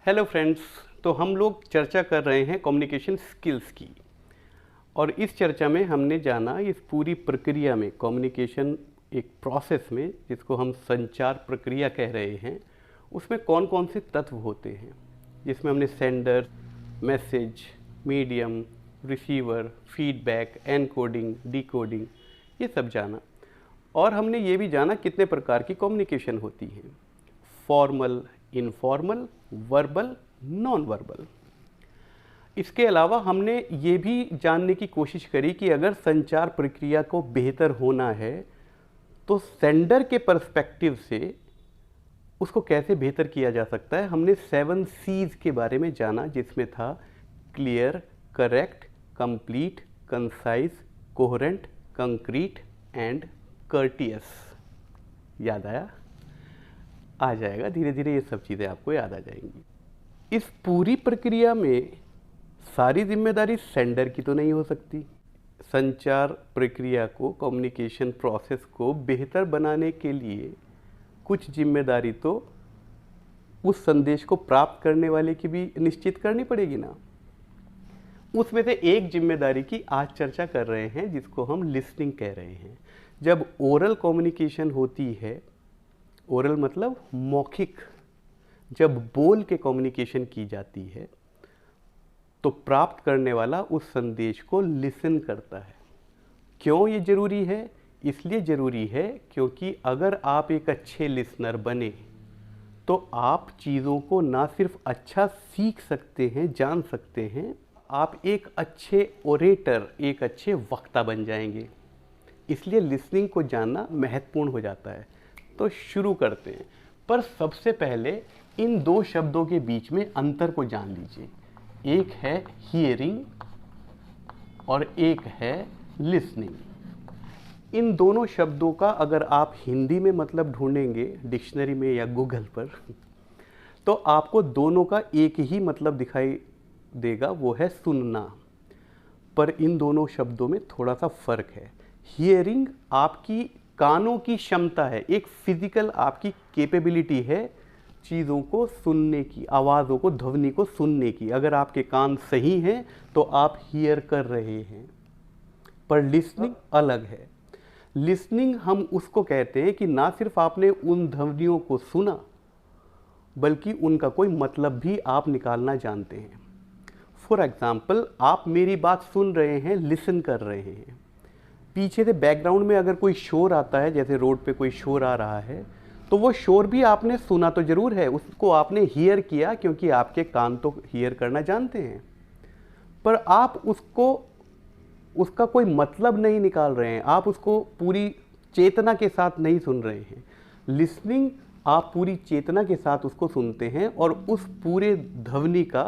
Hello friends. तो हम लोग चर्चा कर रहे हैं कम्युनिकेशन स्किल्स की, और इस चर्चा में हमने जाना इस पूरी प्रक्रिया में कम्युनिकेशन एक प्रोसेस में जिसको हम संचार प्रक्रिया कह रहे हैं, उसमें कौन कौन से तत्व होते हैं, जिसमें हमने sender, message, medium, receiver, feedback, encoding, decoding ये सब जाना। और हमने ये भी जाना कितने प्रकार की कम्युनिकेशन होती है, formal, informal, verbal, non verbal. इसके अलावा हमने ये भी जानने की कोशिश करी कि अगर संचार प्रक्रिया को बेहतर होना है तो सेंडर के पर्सपेक्टिव से उसको कैसे बेहतर किया जा सकता है। हमने 7 C's के बारे में जाना, जिसमें था clear, correct, complete, concise, coherent, concrete and courteous. याद आया? आ जाएगा, धीरे धीरे ये सब चीज़ें आपको याद आ जाएंगी। इस पूरी प्रक्रिया में सारी जिम्मेदारी सेंडर की तो नहीं हो सकती। संचार प्रक्रिया को, कम्युनिकेशन प्रोसेस को बेहतर बनाने के लिए कुछ जिम्मेदारी तो उस संदेश को प्राप्त करने वाले की भी निश्चित करनी पड़ेगी ना। उसमें से एक जिम्मेदारी की आज चर्चा कर रहे हैं, जिसको हम लिसनिंग कह रहे हैं। जब ओरल कम्युनिकेशन होती है, ओरल मतलब मौखिक, जब बोल के कम्युनिकेशन की जाती है तो प्राप्त करने वाला उस संदेश को लिसन करता है। क्यों ये ज़रूरी है? इसलिए ज़रूरी है क्योंकि अगर आप एक अच्छे लिसनर बने तो आप चीज़ों को ना सिर्फ अच्छा सीख सकते हैं, जान सकते हैं, आप एक अच्छे ओरेटर, एक अच्छे वक्ता बन जाएंगे। इसलिए लिसनिंग को जानना महत्वपूर्ण हो जाता है। तो शुरू करते हैं, पर सबसे पहले इन दो शब्दों के बीच में अंतर को जान लीजिए। एक है हियरिंग और एक है लिसनिंग। इन दोनों शब्दों का अगर आप हिंदी में मतलब ढूंढेंगे डिक्शनरी में या गूगल पर, तो आपको दोनों का एक ही मतलब दिखाई देगा, वो है सुनना। पर इन दोनों शब्दों में थोड़ा सा फर्क है। हियरिंग आपकी कानों की क्षमता है, एक फिजिकल आपकी कैपेबिलिटी है चीज़ों को सुनने की, आवाज़ों को, ध्वनि को सुनने की। अगर आपके कान सही हैं तो आप हियर कर रहे हैं। पर लिसनिंग अलग है। लिसनिंग हम उसको कहते हैं कि ना सिर्फ आपने उन ध्वनियों को सुना, बल्कि उनका कोई मतलब भी आप निकालना जानते हैं। फॉर एग्जाम्पल, आप मेरी बात सुन रहे हैं, लिसन कर रहे हैं। पीछे से बैकग्राउंड में अगर कोई शोर आता है, जैसे रोड पे कोई शोर आ रहा है, तो वो शोर भी आपने सुना तो ज़रूर है, उसको आपने हियर किया क्योंकि आपके कान तो हियर करना जानते हैं। पर आप उसका कोई मतलब नहीं निकाल रहे हैं, आप उसको पूरी चेतना के साथ नहीं सुन रहे हैं। लिसनिंग, आप पूरी चेतना के साथ उसको सुनते हैं और उस पूरे ध्वनि का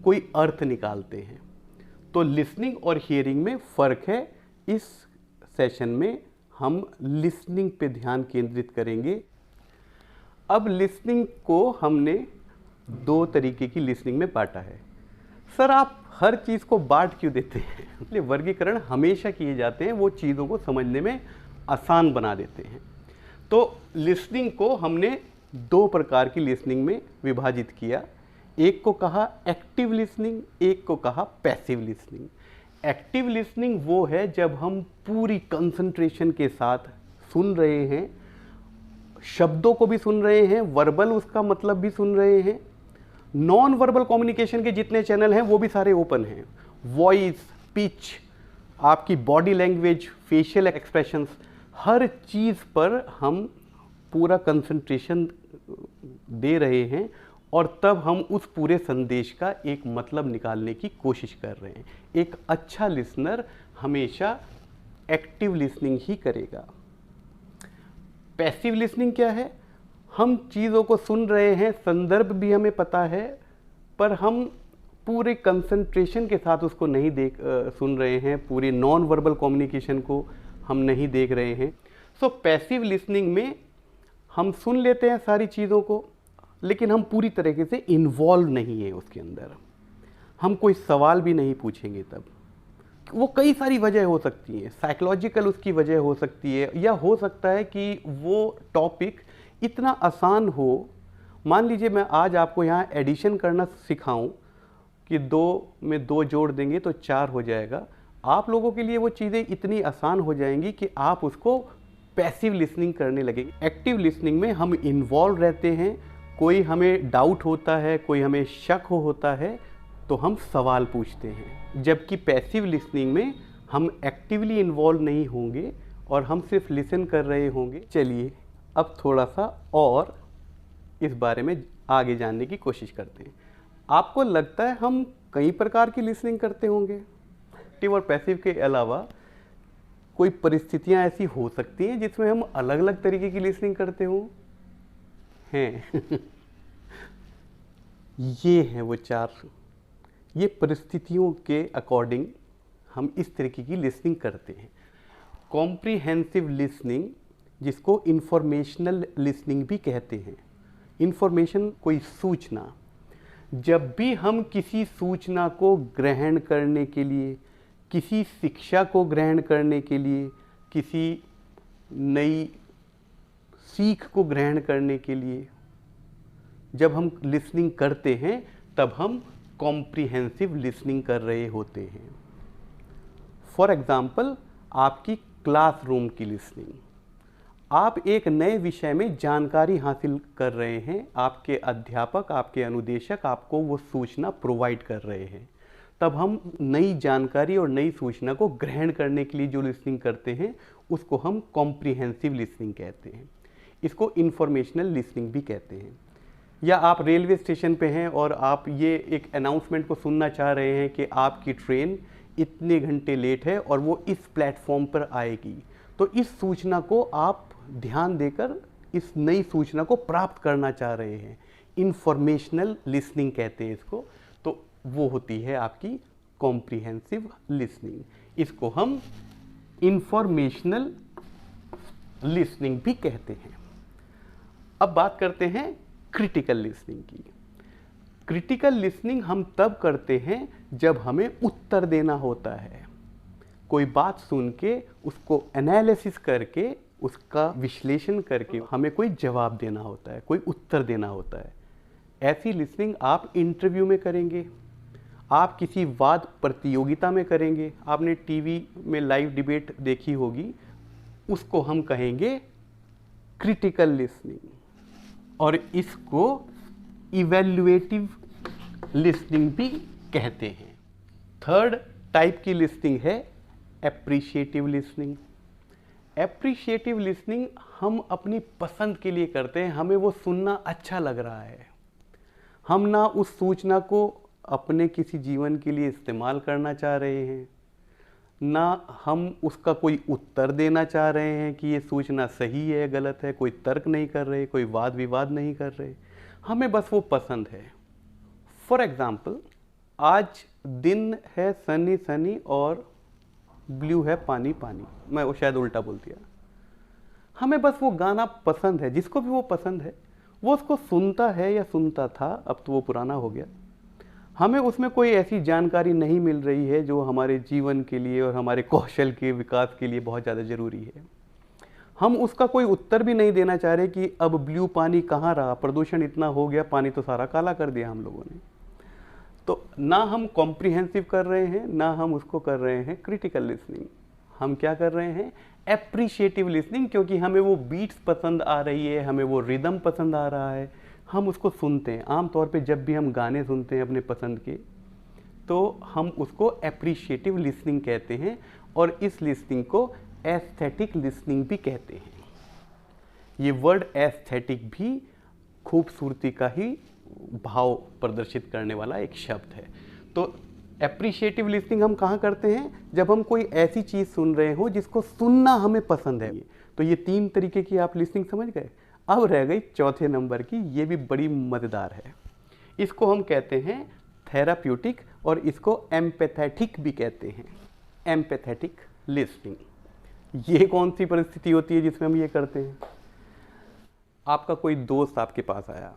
कोई अर्थ निकालते हैं। तो लिसनिंग और हियरिंग में फ़र्क है। इस सेशन में हम लिसनिंग पे ध्यान केंद्रित करेंगे। अब लिसनिंग को हमने 2 तरीके की लिसनिंग में बांटा है। सर, आप हर चीज़ को बांट क्यों देते हैं? इसलिए वर्गीकरण हमेशा किए जाते हैं, वो चीज़ों को समझने में आसान बना देते हैं। तो लिसनिंग को हमने 2 प्रकार की लिसनिंग में विभाजित किया। एक को कहा एक्टिव लिसनिंग, एक को कहा पैसिव लिसनिंग। एक्टिव लिसनिंग वो है जब हम पूरी कंसंट्रेशन के साथ सुन रहे हैं, शब्दों को भी सुन रहे हैं, वर्बल उसका मतलब भी सुन रहे हैं। नॉन वर्बल कम्युनिकेशन के जितने चैनल हैं वो भी सारे ओपन हैं। वॉइस, पिच, आपकी बॉडी लैंग्वेज, फेशियल एक्सप्रेशंस, हर चीज़ पर हम पूरा कंसंट्रेशन दे रहे हैं और तब हम उस पूरे संदेश का एक मतलब निकालने की कोशिश कर रहे हैं। एक अच्छा लिसनर हमेशा एक्टिव लिसनिंग ही करेगा। पैसिव लिसनिंग क्या है? हम चीज़ों को सुन रहे हैं, संदर्भ भी हमें पता है, पर हम पूरे कंसंट्रेशन के साथ उसको नहीं सुन रहे हैं, पूरी नॉन वर्बल कम्युनिकेशन को हम नहीं देख रहे हैं। सो पैसिव लिसनिंग में हम सुन लेते हैं सारी चीज़ों को, लेकिन हम पूरी तरीके से इन्वॉल्व नहीं है उसके अंदर। हम कोई सवाल भी नहीं पूछेंगे तब। वो कई सारी वजह हो सकती हैं, साइकोलॉजिकल उसकी वजह हो सकती है, या हो सकता है कि वो टॉपिक इतना आसान हो, मान लीजिए मैं आज आपको यहाँ एडिशन करना सिखाऊं कि 2 में 2 जोड़ देंगे तो 4 हो जाएगा। आप लोगों के लिए वो चीज़ें इतनी आसान हो जाएंगी कि आप उसको पैसिव लिसनिंग करने लगेंगे। एक्टिव लिसनिंग में हम इन्वॉल्व रहते हैं, कोई हमें डाउट होता है, कोई हमें शक होता है तो हम सवाल पूछते हैं। जबकि पैसिव लिसनिंग में हम एक्टिवली इन्वॉल्व नहीं होंगे और हम सिर्फ लिसन कर रहे होंगे। चलिए अब थोड़ा सा और इस बारे में आगे जानने की कोशिश करते हैं। आपको लगता है हम कई प्रकार की लिसनिंग करते होंगे? एक्टिव और पैसिव के अलावा कोई परिस्थितियां ऐसी हो सकती हैं जिसमें हम अलग अलग तरीके की लिसनिंग करते हों? हैं ये हैं वो 4। ये परिस्थितियों के अकॉर्डिंग हम इस तरीके की लिसनिंग करते हैं। कॉम्प्रिहेंसिव लिसनिंग, जिसको इंफॉर्मेशनल लिसनिंग भी कहते हैं। इंफॉर्मेशन कोई सूचना, जब भी हम किसी सूचना को ग्रहण करने के लिए, किसी शिक्षा को ग्रहण करने के लिए, किसी नई सीख को ग्रहण करने के लिए जब हम लिसनिंग करते हैं तब हम कॉम्प्रिहेंसिव लिसनिंग कर रहे होते हैं। फॉर एग्जाम्पल, आपकी क्लासरूम की लिसनिंग। आप एक नए विषय में जानकारी हासिल कर रहे हैं, आपके अध्यापक, आपके अनुदेशक आपको वो सूचना प्रोवाइड कर रहे हैं, तब हम नई जानकारी और नई सूचना को ग्रहण करने के लिए जो लिसनिंग करते हैं उसको हम कॉम्प्रिहेंसिव लिसनिंग कहते हैं। इसको इंफॉर्मेशनल लिसनिंग भी कहते हैं। या आप रेलवे स्टेशन पे हैं और आप ये एक अनाउंसमेंट को सुनना चाह रहे हैं कि आपकी ट्रेन इतने घंटे लेट है और वो इस प्लेटफॉर्म पर आएगी, तो इस सूचना को आप ध्यान देकर इस नई सूचना को प्राप्त करना चाह रहे हैं। इंफॉर्मेशनल लिसनिंग कहते हैं इसको। तो वो होती है आपकी कॉम्प्रिहेंसिव लिसनिंग। इसको हम इंफॉर्मेशनल लिसनिंग भी कहते हैं। अब बात करते हैं क्रिटिकल लिसनिंग की। क्रिटिकल लिसनिंग हम तब करते हैं जब हमें उत्तर देना होता है। कोई बात सुन के उसको एनालिसिस करके, उसका विश्लेषण करके हमें कोई जवाब देना होता है, कोई उत्तर देना होता है। ऐसी लिसनिंग आप इंटरव्यू में करेंगे, आप किसी वाद प्रतियोगिता में करेंगे। आपने टीवी में लाइव डिबेट देखी होगी, उसको हम कहेंगे क्रिटिकल लिसनिंग। और इसको इवैल्यूएटिव लिसनिंग भी कहते हैं। थर्ड टाइप की लिसनिंग है एप्रिशिएटिव लिसनिंग। एप्रिशिएटिव लिसनिंग हम अपनी पसंद के लिए करते हैं, हमें वो सुनना अच्छा लग रहा है। हम ना उस सूचना को अपने किसी जीवन के लिए इस्तेमाल करना चाह रहे हैं, ना हम उसका कोई उत्तर देना चाह रहे हैं कि ये सूचना सही है गलत है, कोई तर्क नहीं कर रहे, कोई वाद विवाद नहीं कर रहे, हमें बस वो पसंद है। फॉर एग्ज़ाम्पल, आज दिन है सनी सनी और ब्लू है पानी पानी, मैं वो शायद उल्टा बोल दिया। हमें बस वो गाना पसंद है, जिसको भी वो पसंद है वो उसको सुनता है या सुनता था, अब तो वो पुराना हो गया। हमें उसमें कोई ऐसी जानकारी नहीं मिल रही है जो हमारे जीवन के लिए और हमारे कौशल के विकास के लिए बहुत ज़्यादा ज़रूरी है। हम उसका कोई उत्तर भी नहीं देना चाह रहे कि अब ब्लू पानी कहाँ रहा, प्रदूषण इतना हो गया, पानी तो सारा काला कर दिया हम लोगों ने। तो ना हम कॉम्प्रिहेंसिव कर रहे हैं, ना हम उसको कर रहे हैं क्रिटिकल लिसनिंग। हम क्या कर रहे हैं? एप्रिशिएटिव लिसनिंग, क्योंकि हमें वो बीट्स पसंद आ रही है, हमें वो रिदम पसंद आ रहा है, हम उसको सुनते हैं। आमतौर पे जब भी हम गाने सुनते हैं अपने पसंद के, तो हम उसको एप्रिशिएटिव लिसनिंग कहते हैं, और इस लिसनिंग को एस्थेटिक लिसनिंग भी कहते हैं। ये वर्ड एस्थेटिक भी खूबसूरती का ही भाव प्रदर्शित करने वाला एक शब्द है। तो एप्रिशिएटिव लिसनिंग हम कहाँ करते हैं? जब हम कोई ऐसी चीज़ सुन रहे हो जिसको सुनना हमें पसंद है। तो ये 3 तरीके की आप लिसनिंग समझ गए। अब रह गई चौथे नंबर की, ये भी बड़ी मज़ेदार है। इसको हम कहते हैं थेराप्यूटिक, और इसको एम्पैथेटिक भी कहते हैं। Empathetic listening. ये कौन सी परिस्थिति होती है जिसमें हम ये करते हैं? आपका कोई दोस्त आपके पास आया,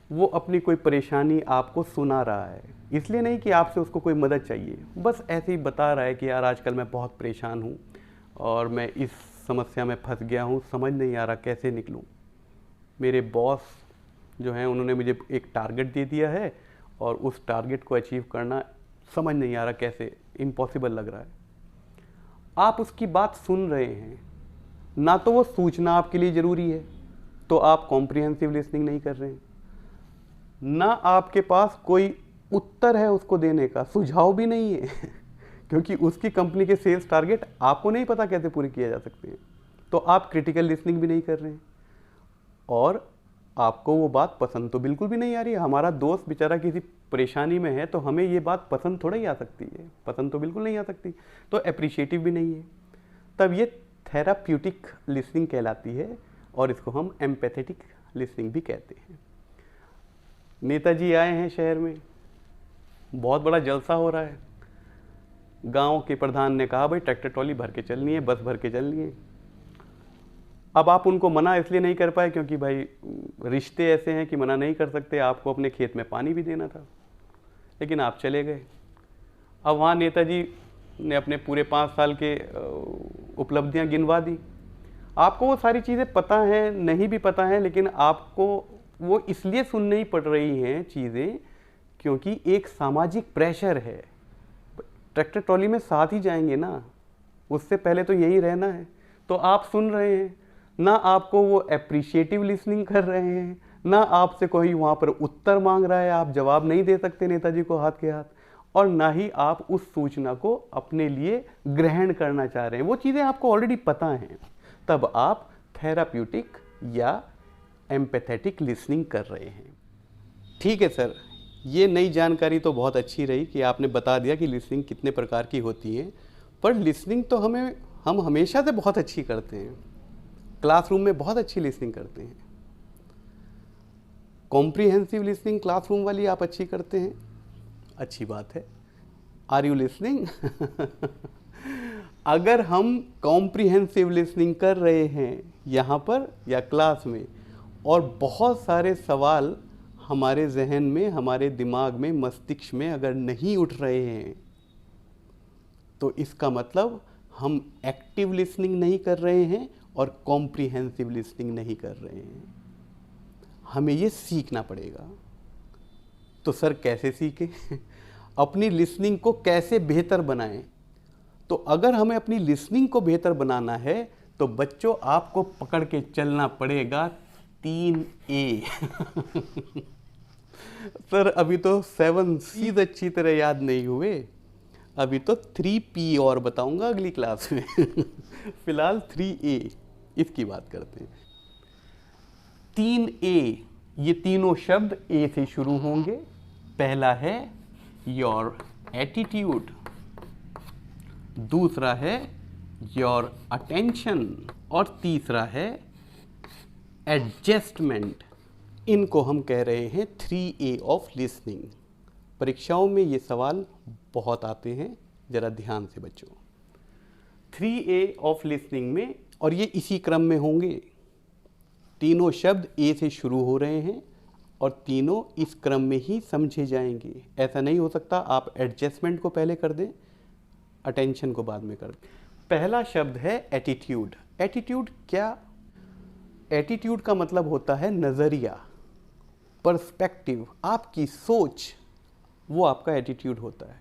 वो अपनी कोई परेशानी आपको सुना रहा है, इसलिए नहीं कि आपसे उसको कोई मदद चाहिए, बस ऐसे ही बता रहा है कि यार आजकल मैं बहुत परेशान हूँ और मैं इस समस्या में फंस गया हूँ, समझ नहीं आ रहा कैसे निकलूँ। मेरे बॉस जो हैं उन्होंने मुझे एक टारगेट दे दिया है और उस टारगेट को अचीव करना समझ नहीं आ रहा कैसे, इम्पॉसिबल लग रहा है। आप उसकी बात सुन रहे हैं, ना तो वो सूचना आपके लिए ज़रूरी है तो आप कॉम्प्रिहेंसिव लिसनिंग नहीं कर रहे हैं, ना आपके पास कोई उत्तर है उसको देने का, सुझाव भी नहीं है क्योंकि उसकी कंपनी के सेल्स टारगेट आपको नहीं पता कैसे पूरे किए जा सकते हैं, तो आप क्रिटिकल लिसनिंग भी नहीं कर रहे हैं और आपको वो बात पसंद तो बिल्कुल भी नहीं आ रही है। हमारा दोस्त बेचारा किसी परेशानी में है तो हमें ये बात पसंद थोड़ा ही आ सकती है, पसंद तो बिल्कुल नहीं आ सकती, तो अप्रिशिएटिव भी नहीं है। तब ये थेराप्यूटिक लिसनिंग कहलाती है और इसको हम एम्पैथेटिक लिसनिंग भी कहते हैं। नेताजी आए हैं शहर में, बहुत बड़ा जलसा हो रहा है, गांव के प्रधान ने कहा भाई ट्रैक्टर ट्रॉली भर के चलनी है, बस भर के चलनी है। अब आप उनको मना इसलिए नहीं कर पाए क्योंकि भाई रिश्ते ऐसे हैं कि मना नहीं कर सकते, आपको अपने खेत में पानी भी देना था, लेकिन आप चले गए। अब वहाँ नेताजी ने अपने पूरे 5 साल के उपलब्धियाँ गिनवा दी। आपको वो सारी चीज़ें पता हैं, नहीं भी पता हैं, लेकिन आपको वो इसलिए सुननी पड़ रही हैं चीज़ें क्योंकि एक सामाजिक प्रेशर है। ट्रैक्टर ट्रॉली में साथ ही जाएंगे ना, उससे पहले तो यही रहना है, तो आप सुन रहे हैं ना, आपको वो अप्रिशिएटिव लिसनिंग कर रहे हैं, ना आपसे कोई वहाँ पर उत्तर मांग रहा है, आप जवाब नहीं दे सकते नेताजी को हाथ के हाथ, और ना ही आप उस सूचना को अपने लिए ग्रहण करना चाह रहे हैं, वो चीज़ें आपको ऑलरेडी पता हैं। तब आप थेराप्यूटिक या एम्पैथेटिक लिसनिंग कर रहे हैं। ठीक है सर, ये नई जानकारी तो बहुत अच्छी रही कि आपने बता दिया कि लिसनिंग कितने प्रकार की होती है, पर लिसनिंग तो हम हमेशा से बहुत अच्छी करते हैं, क्लासरूम में बहुत अच्छी लिसनिंग करते हैं। कॉम्प्रिहेंसिव लिसनिंग क्लासरूम वाली आप अच्छी करते हैं, अच्छी बात है। Are you listening? अगर हम कॉम्प्रिहेंसिव लिसनिंग कर रहे हैं यहाँ पर या क्लास में और बहुत सारे सवाल हमारे जहन में, हमारे दिमाग में, मस्तिष्क में अगर नहीं उठ रहे हैं तो इसका मतलब हम एक्टिव लिसनिंग नहीं कर रहे हैं और कॉम्प्रिहेंसिव लिसनिंग नहीं कर रहे हैं। हमें ये सीखना पड़ेगा। तो सर कैसे सीखें? अपनी लिसनिंग को कैसे बेहतर बनाएं? तो अगर हमें अपनी लिसनिंग को बेहतर बनाना है तो बच्चों आपको पकड़ के चलना पड़ेगा 3A। सर अभी तो 7 C's अच्छी तरह याद नहीं हुए, अभी तो 3P और बताऊंगा अगली क्लास में। फिलहाल 3A इसकी बात करते हैं। 3A, ये तीनों शब्द A से शुरू होंगे। पहला है योर एटीट्यूड, दूसरा है योर अटेंशन और तीसरा है एडजस्टमेंट। इनको हम कह रहे हैं 3A ऑफ लिसनिंग। परीक्षाओं में ये सवाल बहुत आते हैं, ज़रा ध्यान से बच्चों। 3A ऑफ लिसनिंग में, और ये इसी क्रम में होंगे, तीनों शब्द A से शुरू हो रहे हैं और तीनों इस क्रम में ही समझे जाएंगे। ऐसा नहीं हो सकता आप एडजस्टमेंट को पहले कर दें, अटेंशन को बाद में कर दें। पहला शब्द है एटीट्यूड। एटीट्यूड क्या? एटीट्यूड का मतलब होता है नज़रिया, पर्सपेक्टिव, आपकी सोच, वो आपका एटीट्यूड होता है।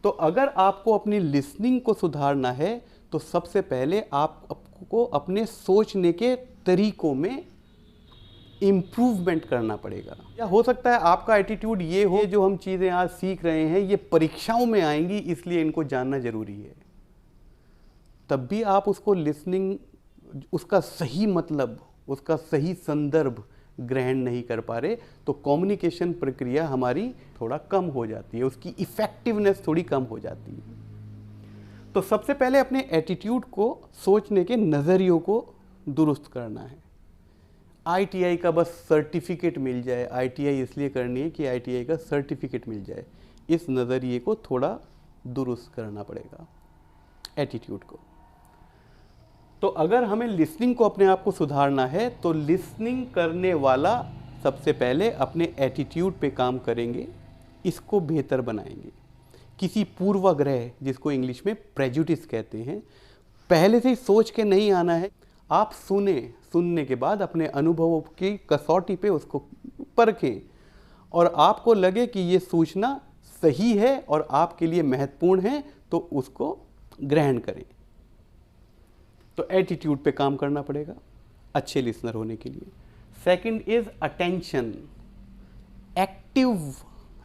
तो अगर आपको अपनी लिसनिंग को सुधारना है तो सबसे पहले आपको अपने सोचने के तरीकों में इम्प्रूवमेंट करना पड़ेगा। या हो सकता है आपका एटीट्यूड ये हो, जो हम चीज़ें आज सीख रहे हैं ये परीक्षाओं में आएंगी इसलिए इनको जानना ज़रूरी है, तब भी आप उसको लिसनिंग, उसका सही मतलब, उसका सही संदर्भ ग्रहण नहीं कर पा रहे, तो कम्युनिकेशन प्रक्रिया हमारी थोड़ा कम हो जाती है, उसकी इफ़ेक्टिवनेस थोड़ी कम हो जाती है। तो सबसे पहले अपने एटीट्यूड को, सोचने के नज़रियों को दुरुस्त करना है। ITI का बस सर्टिफिकेट मिल जाए, ITI इसलिए करनी है कि ITI का सर्टिफिकेट मिल जाए, इस नज़रिए को थोड़ा दुरुस्त करना पड़ेगा, एटीट्यूड को। तो अगर हमें लिसनिंग को अपने आप को सुधारना है तो लिसनिंग करने वाला सबसे पहले अपने एटीट्यूड पे काम करेंगे, इसको बेहतर बनाएंगे। किसी पूर्वाग्रह, जिसको इंग्लिश में प्रेजुडिस कहते हैं, पहले से ही सोच के नहीं आना है। आप सुनने के बाद अपने अनुभवों की कसौटी पे उसको परखें और आपको लगे कि ये सूचना सही है और आपके लिए महत्वपूर्ण है तो उसको ग्रहण करें। तो एटीट्यूड पे काम करना पड़ेगा अच्छे लिसनर होने के लिए। Second is attention. Active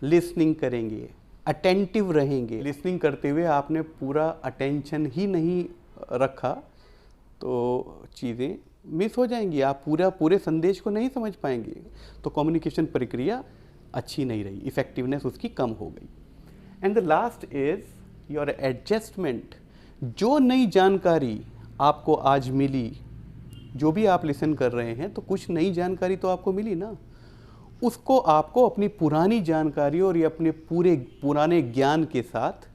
listening करेंगे, अटेंटिव रहेंगे। लिसनिंग करते हुए आपने पूरा अटेंशन ही नहीं रखा तो चीज़ें मिस हो जाएंगी, आप पूरे संदेश को नहीं समझ पाएंगे, तो कम्युनिकेशन प्रक्रिया अच्छी नहीं रही, इफेक्टिवनेस उसकी कम हो गई। And the last is your adjustment. जो नई जानकारी आपको आज मिली, जो भी आप लिसन कर रहे हैं तो कुछ नई जानकारी तो आपको मिली ना, उसको आपको अपनी पुरानी जानकारी और ये अपने पुराने ज्ञान के साथ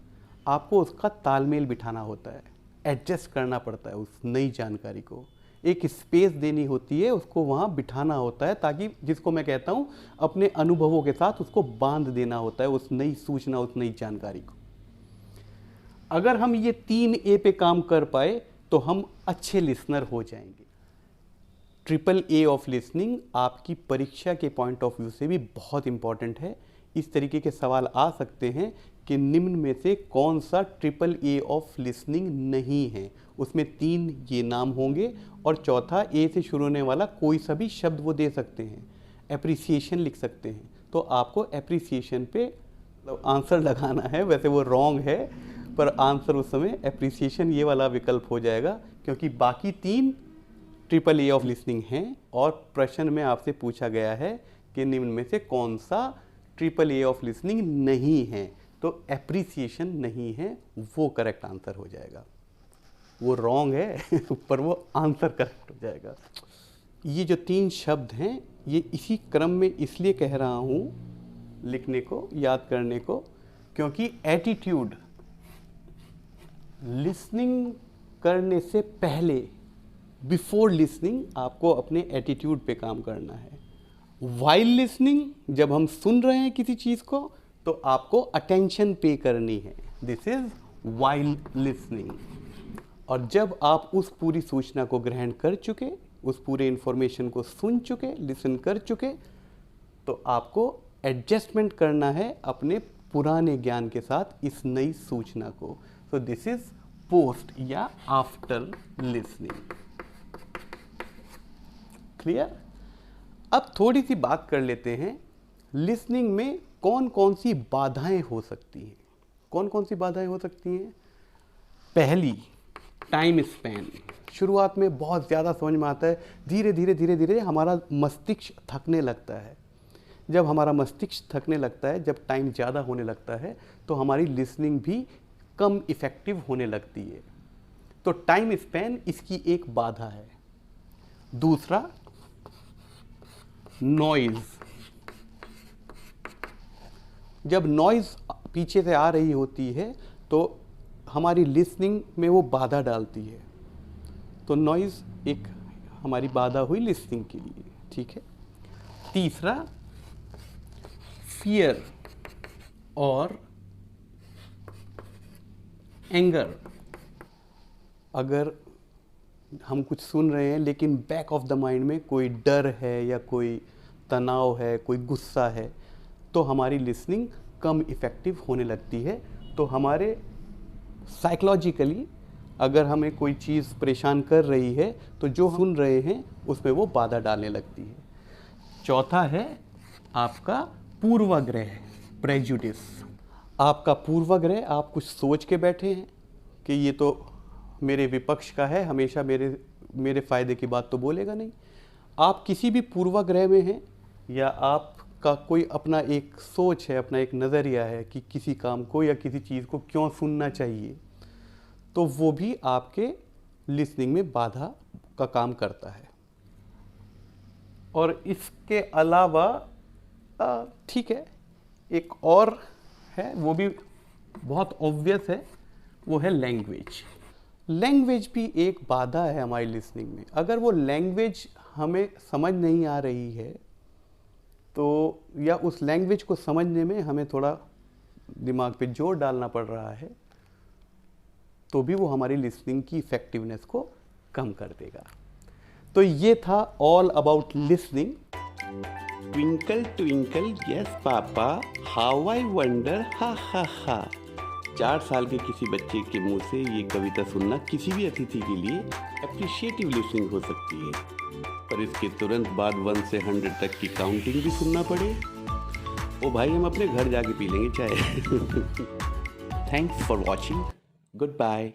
आपको उसका तालमेल बिठाना होता है, एडजस्ट करना पड़ता है। उस नई जानकारी को एक स्पेस देनी होती है, उसको वहाँ बिठाना होता है, ताकि जिसको मैं कहता हूँ अपने अनुभवों के साथ उसको बांध देना होता है, उस नई सूचना, उस नई जानकारी को। अगर हम ये 3A पे काम कर पाए तो हम अच्छे लिसनर हो जाएंगे। AAA ऑफ लिसनिंग आपकी परीक्षा के पॉइंट ऑफ व्यू से भी बहुत इंपॉर्टेंट है। इस तरीके के सवाल आ सकते हैं कि निम्न में से कौन सा AAA ऑफ लिसनिंग नहीं है। उसमें 3 ये नाम होंगे और चौथा A से शुरू होने वाला कोई सा भी शब्द वो दे सकते हैं। एप्रिसिएशन लिख सकते हैं, तो आपको एप्रिसिएशन पे आंसर लगाना है। वैसे वो रॉन्ग है, पर आंसर उस समय एप्रिसिएशन ये वाला विकल्प हो जाएगा, क्योंकि बाकी 3 AAA ऑफ लिसनिंग हैं और प्रश्न में आपसे पूछा गया है कि निम्न में से कौन सा AAA ऑफ लिसनिंग नहीं है, तो एप्रिसिएशन नहीं है, वो करेक्ट आंसर हो जाएगा। वो रॉन्ग है पर वो आंसर करेक्ट हो जाएगा। ये जो 3 शब्द हैं ये इसी क्रम में इसलिए कह रहा हूँ लिखने को, याद करने को, क्योंकि एटीट्यूड लिसनिंग करने से पहले, बिफोर लिसनिंग, आपको अपने एटीट्यूड पे काम करना है। वाइल लिसनिंग, जब हम सुन रहे हैं किसी चीज़ को तो आपको अटेंशन पे करनी है, दिस इज वाइल लिसनिंग। और जब आप उस पूरी सूचना को ग्रहण कर चुके, उस पूरे इंफॉर्मेशन को सुन चुके, लिसन कर चुके, तो आपको एडजस्टमेंट करना है अपने पुराने ज्ञान के साथ इस नई सूचना को। सो दिस इज पोस्ट या आफ्टर लिसनिंग। क्लियर? अब थोड़ी सी बात कर लेते हैं लिसनिंग में कौन कौन सी बाधाएं हो सकती हैं। कौन कौन सी बाधाएं हो सकती हैं? पहली, टाइम स्पैन। शुरुआत में बहुत ज़्यादा समझ में आता है, धीरे धीरे हमारा मस्तिष्क थकने लगता है। जब हमारा मस्तिष्क थकने लगता है, जब टाइम ज़्यादा होने लगता है, तो हमारी लिसनिंग भी कम इफ़ेक्टिव होने लगती है। तो टाइम स्पैन इसकी एक बाधा है। दूसरा, नॉइज़। जब नॉइज़ पीछे से आ रही होती है तो हमारी लिसनिंग में वो बाधा डालती है, तो नॉइज़ एक हमारी बाधा हुई लिसनिंग के लिए। ठीक है। तीसरा, फियर और एंगर। अगर हम कुछ सुन रहे हैं लेकिन बैक ऑफ द माइंड में कोई डर है या कोई तनाव है, कोई गुस्सा है, तो हमारी लिसनिंग कम इफ़ेक्टिव होने लगती है। तो हमारे साइकोलॉजिकली अगर हमें कोई चीज़ परेशान कर रही है तो जो सुन रहे हैं उसमें वो बाधा डालने लगती है। चौथा है आपका पूर्वाग्रह, प्रेजुडिस। आपका पूर्वाग्रह, आप कुछ सोच के बैठे हैं कि ये तो मेरे विपक्ष का है, हमेशा मेरे फ़ायदे की बात तो बोलेगा नहीं। आप किसी भी पूर्वाग्रह में हैं या आपका कोई अपना एक सोच है, अपना एक नज़रिया है कि किसी काम को या किसी चीज़ को क्यों सुनना चाहिए, तो वो भी आपके लिसनिंग में बाधा का काम करता है। और इसके अलावा ठीक है, एक और है, वो भी बहुत ऑब्वियस है, वो है लैंग्वेज। लैंग्वेज भी एक बाधा है हमारी लिसनिंग में। अगर वो लैंग्वेज हमें समझ नहीं आ रही है तो, या उस लैंग्वेज को समझने में हमें थोड़ा दिमाग पे जोर डालना पड़ रहा है, तो भी वो हमारी लिसनिंग की इफ़ेक्टिवनेस को कम कर देगा। तो ये था all about listening. Twinkle twinkle yes papa, how I wonder हा हा हा। 4 साल के किसी बच्चे के मुंह से ये कविता सुनना किसी भी अतिथि के लिए एप्रिशिएटिव लिसनिंग हो सकती है, पर इसके तुरंत बाद 1 से 100 तक की काउंटिंग भी सुनना पड़े, ओ भाई हम अपने घर जाके पी लेंगे चाय। Thanks for watching, good bye.